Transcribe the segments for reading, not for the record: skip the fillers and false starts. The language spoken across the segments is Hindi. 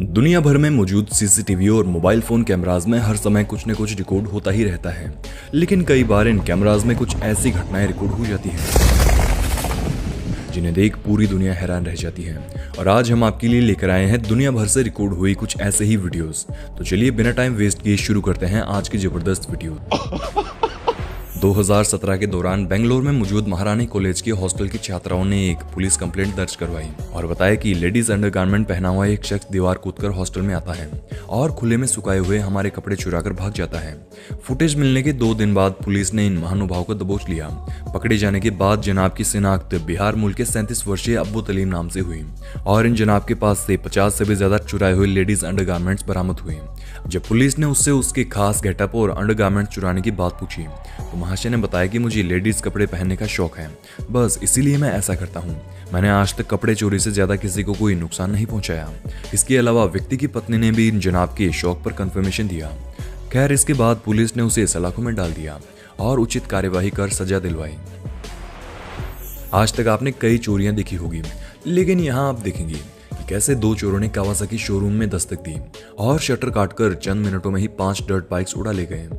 दुनिया भर में मौजूद सीसीटीवी और मोबाइल फोन कैमराज में हर समय कुछ न कुछ रिकॉर्ड होता ही रहता है, लेकिन कई बार इन कैमराज में कुछ ऐसी घटनाएं रिकॉर्ड हो जाती हैं जिन्हें देख पूरी दुनिया हैरान रह जाती है। और आज हम आपके लिए लेकर आए हैं दुनिया भर से रिकॉर्ड हुई कुछ ऐसे ही वीडियोस। तो चलिए बिना टाइम वेस्ट किए शुरू करते हैं आज की जबरदस्त वीडियो। 2017 के दौरान बेंगलोर में मौजूद महारानी कॉलेज के हॉस्टल की छात्राओं ने एक पुलिस कंप्लेंट दर्ज करवाई और बताया कि लेडीज अंडरगारमेंट पहना हुआ एक शख्स दीवार कूदकर हॉस्टल में आता है और खुले में सुखाए हुए हमारे कपड़े चुराकर भाग जाता है। फुटेज मिलने के 2 दिन बाद पुलिस ने इन महानुभाव को दबोच लिया। पकड़े जाने के बाद जनाब की शिनाख्त बिहार मूल के 37 वर्षीय अब्बू तलीम नाम से हुई और इन जनाब के पास से 50 से भी ज्यादा चुराए हुए लेडीज अंडरगारमेंट्स बरामद हुए। जब पुलिस ने उससे उसके खास गेटअप और अंडरगारमेंट्स चुराने की बात पूछी तो महाशय ने बताया कि मुझे लेडीज कपड़े पहनने का शौक है, बस इसीलिए मैं ऐसा करता हूँ। मैंने आज तक कपड़े चोरी से ज्यादा किसी को कोई नुकसान नहीं पहुंचाया। इसके अलावा व्यक्ति की पत्नी ने भी इन जनाब के शौक पर कंफर्मेशन दिया। खैर इसके बाद पुलिस ने उसे सलाखों में डाल दिया और उचित कार्यवाही कर सजा दिलवाई। आज तक आपने कई चोरियां देखी होगी, लेकिन यहाँ आप देखेंगे कि कैसे 2 चोरों ने कावासाकी शोरूम में दस्तक दी और शटर काटकर चंद मिनटों में ही 5 डर्ट बाइक्स उड़ा ले गए।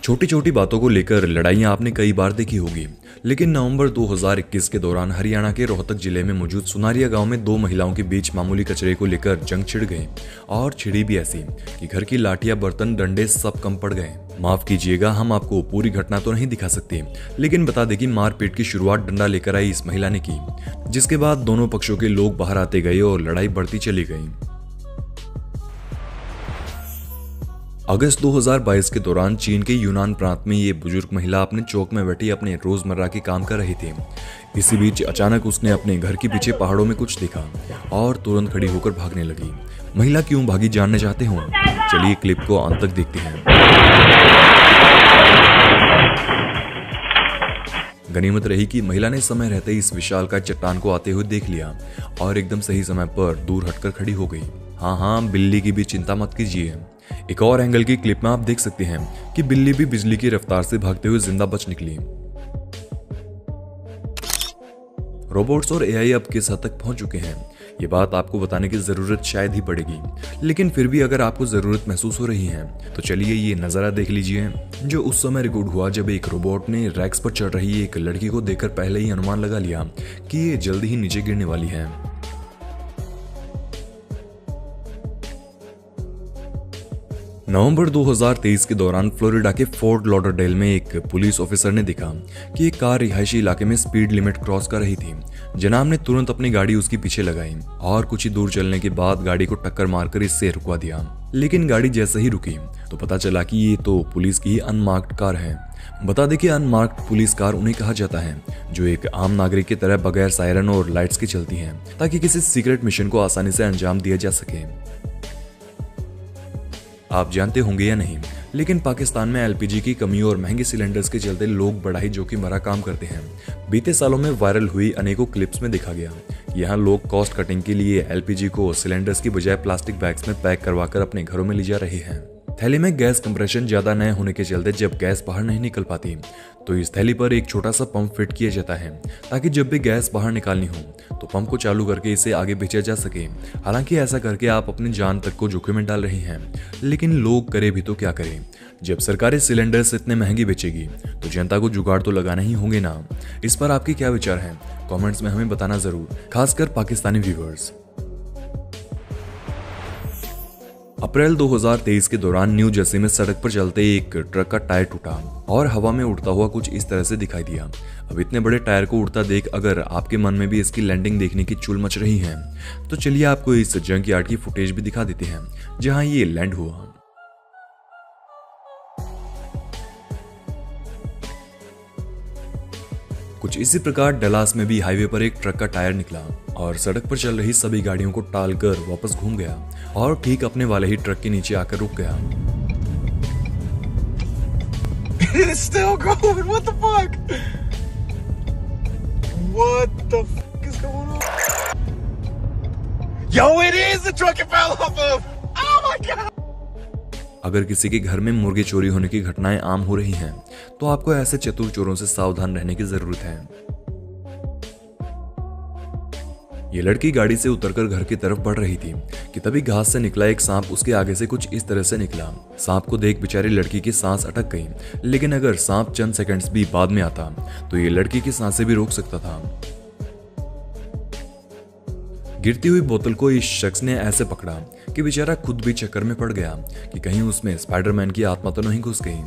छोटी छोटी बातों को लेकर लड़ाइयां आपने कई बार देखी होगी, लेकिन नवंबर 2021 के दौरान हरियाणा के रोहतक जिले में मौजूद सुनारिया गांव में 2 महिलाओं के बीच मामूली कचरे को लेकर जंग छिड़ गई और छिड़ी भी ऐसी कि घर की लाठियां, बर्तन, डंडे सब कम पड़ गए। माफ कीजिएगा, हम आपको पूरी घटना तो नहीं दिखा सकते, लेकिन बता दें कि मारपीट की शुरुआत डंडा लेकर आई इस महिला ने की, जिसके बाद दोनों पक्षों के लोग बाहर आते गए और लड़ाई बढ़ती चली गई। अगस्त 2022 के दौरान चीन के यूनान प्रांत में ये बुजुर्ग महिला अपने चौक में बैठी अपने रोजमर्रा के काम कर रही थी। इसी बीच अचानक उसने अपने घर के पीछे पहाड़ों में कुछ देखा और तुरंत खड़ी होकर भागने लगी। महिला क्यों भागी जानने चाहते हो? चलिए क्लिप को अंत तक देखते हैं। गनीमत रही कि महिला ने समय रहते इस विशालकाय चट्टान को आते हुए देख लिया और एकदम सही समय पर दूर हटकर खड़ी हो गई। हाँ, बिल्ली की भी चिंता मत कीजिए। एक और एंगल की क्लिप में आप देख सकते हैं कि बिल्ली भी बिजली की रफ्तार से भागते हुए जिंदा बच निकली। रोबोट्स और एआई अब किस हद तक पहुंच चुके हैं, ये बात आपको बताने की जरूरत शायद ही पड़ेगी, लेकिन फिर भी अगर आपको जरूरत महसूस हो रही है तो चलिए ये नजारा देख लीजिए जो उस समय रिकॉर्ड हुआ जब एक रोबोट ने रैक्स पर चढ़ रही एक लड़की को देखकर पहले ही अनुमान लगा लिया कि ये जल्दी ही नीचे गिरने वाली है। नवंबर 2023 के दौरान फ्लोरिडा के फोर्ट लॉडरडेल में एक पुलिस ऑफिसर ने देखा कि एक कार रिहायशी इलाके में स्पीड लिमिट क्रॉस कर रही थी। जनाब ने तुरंत अपनी गाड़ी उसके पीछे लगाई और कुछ ही दूर चलने के बाद गाड़ी को टक्कर मारकर इससे रुकवा दिया। लेकिन गाड़ी जैसे ही रुकी तो पता चला कि ये तो पुलिस की अनमार्क्ड कार है। बता दें कि अनमार्क्ड पुलिस कार उन्हें कहा जाता है जो एक आम नागरिक की तरह बगैर सायरन और लाइट्स के चलती है ताकि किसी सीक्रेट मिशन को आसानी से अंजाम दिया जा सके। आप जानते होंगे या नहीं, लेकिन पाकिस्तान में एलपीजी की कमी और महंगे सिलेंडर्स के चलते लोग बड़ा ही जोखिम भरा काम करते हैं। बीते सालों में वायरल हुई अनेकों क्लिप्स में देखा गया। यहाँ लोग कॉस्ट कटिंग के लिए एलपीजी को सिलेंडर्स की बजाय प्लास्टिक बैग्स में पैक करवाकर अपने घरों में ले जा रहे हैं। थैली में गैस कंप्रेशन ज्यादा न होने के चलते जब गैस बाहर नहीं निकल पाती तो इस थैली पर एक छोटा सा पंप फिट किया जाता है ताकि जब भी गैस बाहर निकालनी हो तो पंप को चालू करके इसे आगे भेजा जा सके। हालांकि ऐसा करके आप अपनी जान तक को जोखिम में डाल रहे हैं, लेकिन लोग करे भी तो क्या करें। जब सरकारी सिलेंडर्स इतने महंगी बेचेगी तो जनता को जुगाड़ तो लगाना ही होंगे ना। इस पर आपके क्या विचार हैं? कमेंट्स में हमें बताना जरूर, खासकर पाकिस्तानी व्यूअर्स। अप्रैल 2023 के दौरान न्यू जर्सी में सड़क पर चलते एक ट्रक का टायर टूटा और हवा में उड़ता हुआ कुछ इस तरह से दिखाई दिया। अब इतने बड़े टायर को उड़ता देख अगर आपके मन में भी इसकी लैंडिंग देखने की चुल मच रही है तो चलिए आपको इस जंक यार्ड की फुटेज भी दिखा देते हैं जहां ये लैंड हुआ। कुछ इसी प्रकार डलास में भी हाईवे पर एक ट्रक का टायर निकला और सड़क पर चल रही सभी गाड़ियों को टालकर वापस घूम गया और ठीक अपने वाले ही ट्रक के नीचे आकर रुक गया। It's still going. What the fuck? What the fuck is going on? Yo, it is the truck it fell off of. Oh my god. अगर किसी के घर में मुर्गे चोरी होने की घटनाएं आम हो रही हैं, तो आपको ऐसे चतुर चोरों से सावधान रहने की जरूरत है। ये लड़की गाड़ी से उतरकर घर की तरफ बढ़ रही थी कि तभी घास से निकला एक सांप उसके आगे से कुछ इस तरह से निकला। सांप को देख बेचारी लड़की की सांस अटक गई, लेकिन अगर सांप चंद सेकंड्स भी बाद में आता तो ये लड़की की सांसें भी रोक सकता था। गिरती हुई बोतल को इस शख्स ने ऐसे पकड़ा कि बेचारा खुद भी चक्कर में पड़ गया कि कहीं उसमें स्पाइडरमैन की आत्मा तो नहीं घुस गई।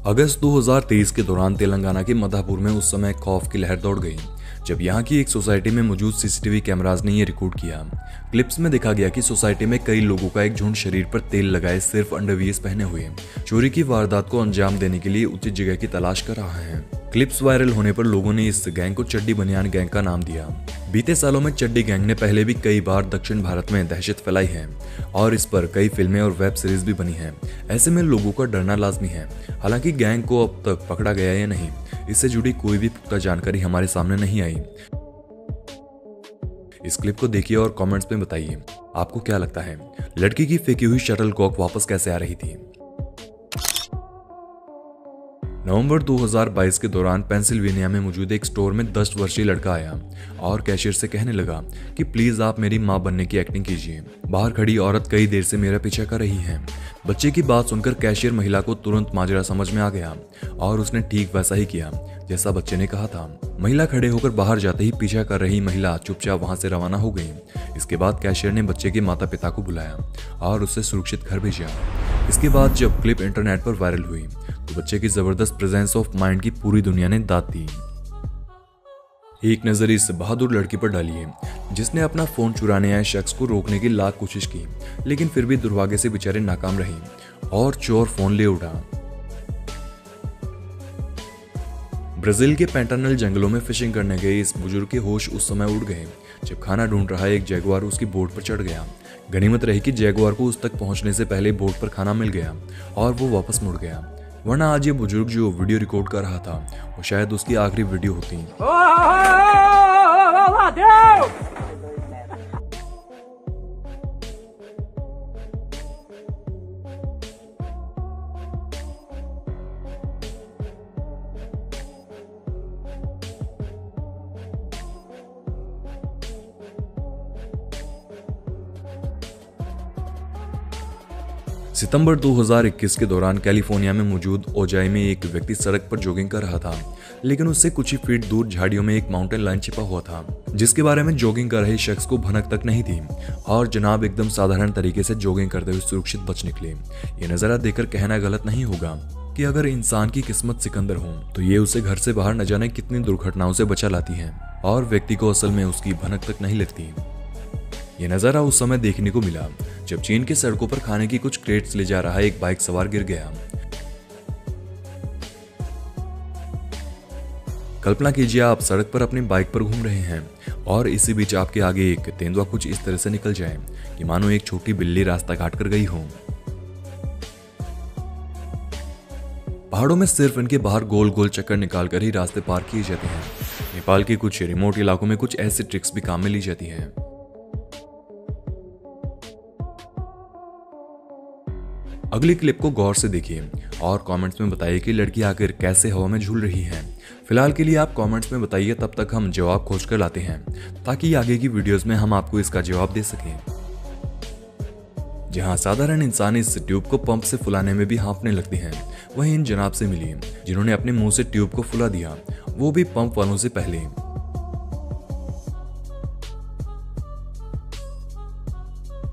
अगस्त 2023 के दौरान तेलंगाना के मधापुर में उस समय खौफ की लहर दौड़ गई जब यहाँ की एक सोसाइटी में मौजूद सीसीटीवी कैमरास ने ये रिकॉर्ड किया। क्लिप्स में देखा गया कि सोसाइटी में कई लोगों का एक झुंड शरीर पर तेल लगाए सिर्फ अंडरवियर्स पहने हुए चोरी की वारदात को अंजाम देने के लिए उचित जगह की तलाश कर रहा है। क्लिप्स वायरल होने पर लोगों ने इस गैंग को चड्डी बनियान गैंग का नाम दिया। बीते सालों में चड्डी गैंग ने पहले भी कई बार दक्षिण भारत में दहशत फैलाई है और इस पर कई फिल्में और वेब सीरीज भी बनी हैं। ऐसे में लोगों का डरना लाजमी है। हालांकि गैंग को अब तक पकड़ा गया या नहीं, इससे जुड़ी कोई भी पुख्ता जानकारी हमारे सामने नहीं आई। इस क्लिप को देखिए और कमेंट्स में बताइए आपको क्या लगता है, लड़की की फेंकी हुई शटलकॉक वापस कैसे आ रही थी। नवंबर 2022 के दौरान पेंसिल्वेनिया में मौजूद एक स्टोर में 10 वर्षीय लड़का आया और कैशियर से कहने लगा कि प्लीज आप मेरी मां बनने की एक्टिंग कीजिए। बाहर खड़ी औरत कई देर से मेरा पीछा कर रही है। बच्चे की बात सुनकर कैशियर महिला को तुरंत माजरा समझ में आ गया और उसने ठीक वैसा ही किया जैसा बच्चे ने कहा था। महिला खड़े होकर बाहर जाते ही पीछा कर रही महिला चुपचाप वहां से रवाना हो गई। इसके बाद कैशियर ने बच्चे के माता पिता को बुलाया और उसे सुरक्षित घर भेजा। इसके बाद जब क्लिप इंटरनेट पर वायरल हुई तो बच्चे की जबरदस्त प्रेजेंस ऑफ माइंड की पूरी दुनिया ने दाद दी। एक नजर इस बहादुर लड़की पर डालिए जिसने अपना फोन चुराने आए शख्स को रोकने की लाख कोशिश की, लेकिन फिर भी दुर्भाग्य से बेचारे नाकाम रही और चोर फोन ले उड़ा। ब्राजील के पैंटानल जंगलों में फिशिंग करने गए इस बुजुर्ग के होश उस समय उड़ गए जब खाना ढूंढ रहा एक जैगुआर उसकी बोट पर चढ़ गया। गनीमत रही कि जैगुआर को उस तक पहुंचने से पहले बोट पर खाना मिल गया और वो वापस मुड़ गया, वरना आज ये बुजुर्ग जो वीडियो रिकॉर्ड कर रहा था वो शायद उसकी आखिरी वीडियो होती। सितंबर 2021 के दौरान कैलिफोर्निया में मौजूद ओजाई में एक व्यक्ति सड़क पर जॉगिंग कर रहा था, लेकिन उससे कुछ ही फीट दूर झाड़ियों में एक माउंटेन लायन छिपा हुआ था जिसके बारे में जॉगिंग कर रहे शख्स को भनक तक नहीं थी और जनाब एकदम साधारण तरीके से जॉगिंग करते हुए सुरक्षित बच निकले। ये नजारा देखकर कहना गलत नहीं होगा कि अगर इंसान की किस्मत सिकंदर हो तो ये उसे घर से बाहर न जाने कितनी दुर्घटनाओं से बचा लाती है और व्यक्ति को असल में उसकी भनक तक नहीं लगती। ये नजारा उस समय देखने को मिला जब चीन के सड़कों पर खाने की कुछ क्रेट्स ले जा रहा एक बाइक सवार गिर गया। कल्पना कीजिए आप सड़क पर अपनी बाइक पर घूम रहे हैं और इसी बीच आपके आगे एक तेंदुआ कुछ इस तरह से निकल जाए कि मानो एक छोटी बिल्ली रास्ता काट कर गई हो। पहाड़ों में सिर्फ इनके बाहर गोल गोल चक्कर निकालकर ही रास्ते पार किए जाते हैं। नेपाल के कुछ रिमोट इलाकों में कुछ ऐसी ट्रिक्स भी काम में ली जाती हैं। अगली क्लिप को गौर से देखिए और कमेंट्स में बताइए कि लड़की आखिर कैसे हवा में झूल रही है। फिलहाल के लिए आप कमेंट्स में बताइए, तब तक हम जवाब खोज कर लाते हैं ताकि आगे की वीडियोस में हम आपको इसका जवाब दे सकें। जहां साधारण इंसान इस ट्यूब को पंप से फुलाने में भी हाँफने लगते हैं, वहीं इन जनाब से मिली जिन्होंने अपने मुंह से ट्यूब को फुला दिया, वो भी पंप वालों से पहले।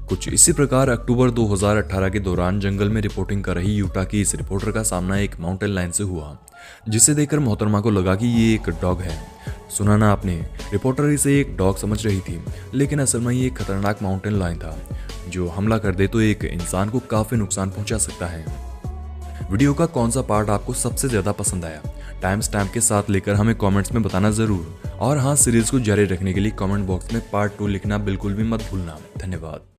कुछ इसी प्रकार अक्टूबर 2018 के दौरान जंगल में रिपोर्टिंग कर रही यूटा की इस रिपोर्टर का सामना एक माउंटेन लायन से हुआ, जिसे देखकर मोहतरमा को लगा कि ये एक डॉग है। सुना ना आपने, रिपोर्टर इसे एक डॉग समझ रही थी, लेकिन असल में ये एक खतरनाक माउंटेन लायन था जो हमला कर दे तो एक इंसान को काफी नुकसान पहुंचा सकता है। वीडियो का कौन सा पार्ट आपको सबसे ज्यादा पसंद आया, टाइम स्टैम्प के साथ लेकर हमें कमेंट्स में बताना जरूर। और हाँ, सीरीज को जारी रखने के लिए कमेंट बॉक्स में पार्ट 2 लिखना बिल्कुल भी मत भूलना। धन्यवाद।